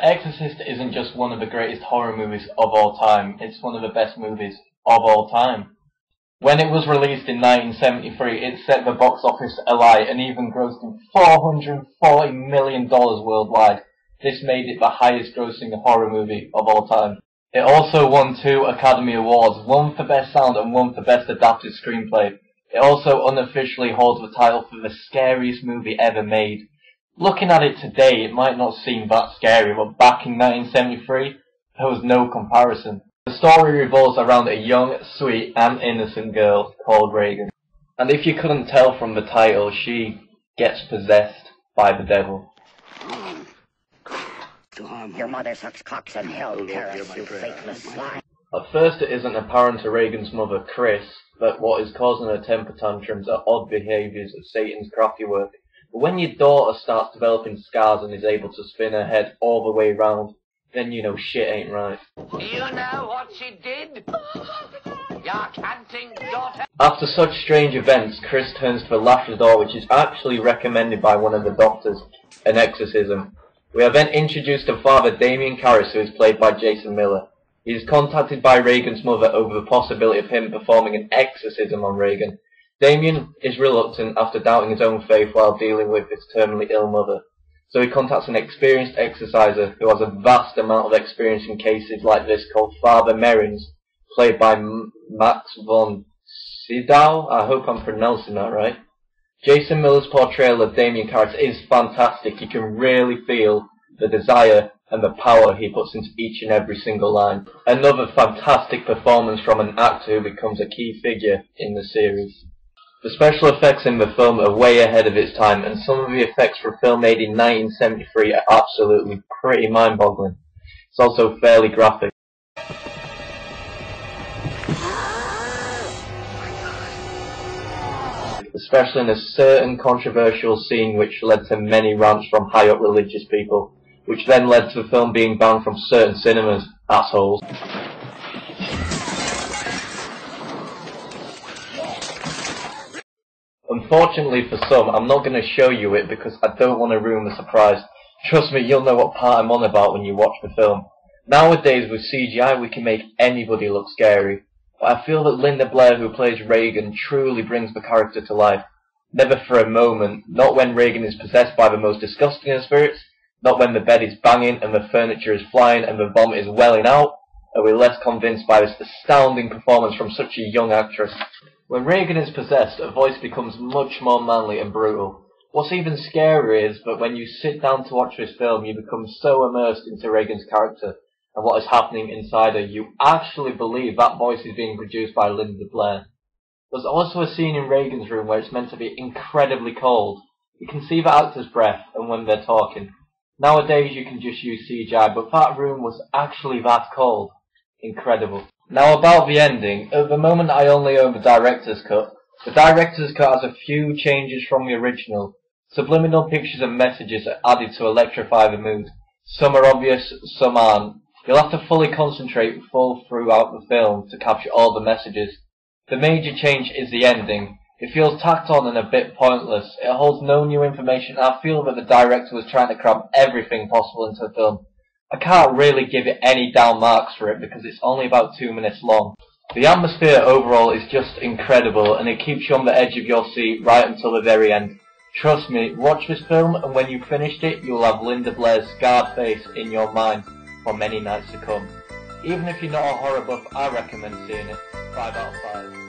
Exorcist isn't just one of the greatest horror movies of all time, it's one of the best movies of all time. When it was released in 1973, it set the box office alight and even grossed $440 million worldwide. This made it the highest grossing horror movie of all time. It also won 2 Academy Awards, one for Best Sound and one for Best Adapted Screenplay. It also unofficially holds the title for the scariest movie ever made. Looking at it today, it might not seem that scary, but back in 1973, there was no comparison. The story revolves around a young, sweet, and innocent girl called Regan. And if you couldn't tell from the title, she gets possessed by the devil. Your mother sucks cocks in hell, Paris, you faithless swine. At first it isn't apparent to Regan's mother, Chris, that what is causing her temper tantrums are odd behaviours of Satan's crafty work. But when your daughter starts developing scars and is able to spin her head all the way round, then you know shit ain't right. You know what she did? Your canting daughter. After such strange events, Chris turns to the last resort, which is actually recommended by one of the doctors, an exorcism. We are then introduced to Father Damien Karras, who is played by Jason Miller. He is contacted by Regan's mother over the possibility of him performing an exorcism on Regan. Damien is reluctant after doubting his own faith while dealing with his terminally ill mother. So he contacts an experienced exorciser who has a vast amount of experience in cases like this called Father Merrins, played by Max von Sydow. I hope I'm pronouncing that right. Jason Miller's portrayal of Damien Karras is fantastic. You can really feel the desire and the power he puts into each and every single line. Another fantastic performance from an actor who becomes a key figure in the series. The special effects in the film are way ahead of its time, and some of the effects for a film made in 1973 are absolutely pretty mind-boggling. It's also fairly graphic. Especially in a certain controversial scene which led to many rants from high-up religious people, which then led to the film being banned from certain cinemas. Assholes. Unfortunately for some, I'm not going to show you it because I don't want to ruin the surprise. Trust me, you'll know what part I'm on about when you watch the film. Nowadays with CGI we can make anybody look scary, but I feel that Linda Blair, who plays Regan, truly brings the character to life. Never for a moment, not when Regan is possessed by the most disgusting of spirits, not when the bed is banging and the furniture is flying and the vomit is welling out, are we less convinced by this astounding performance from such a young actress. When Regan is possessed, her voice becomes much more manly and brutal. What's even scarier is that when you sit down to watch this film, you become so immersed into Regan's character and what is happening inside her, you actually believe that voice is being produced by Linda Blair. There's also a scene in Regan's room where it's meant to be incredibly cold. You can see the actor's breath and when they're talking. Nowadays you can just use CGI, but that room was actually that cold. Incredible. Now about the ending, at the moment I only own the director's cut. The director's cut has a few changes from the original. Subliminal pictures and messages are added to electrify the mood. Some are obvious, some aren't. You'll have to fully concentrate throughout the film to capture all the messages. The major change is the ending. It feels tacked on and a bit pointless. It holds no new information and I feel that the director was trying to cram everything possible into the film. I can't really give it any down marks for it because it's only about 2 minutes long. The atmosphere overall is just incredible and it keeps you on the edge of your seat right until the very end. Trust me, watch this film and when you've finished it, you'll have Linda Blair's scarred face in your mind for many nights to come. Even if you're not a horror buff, I recommend seeing it. 5 out of 5.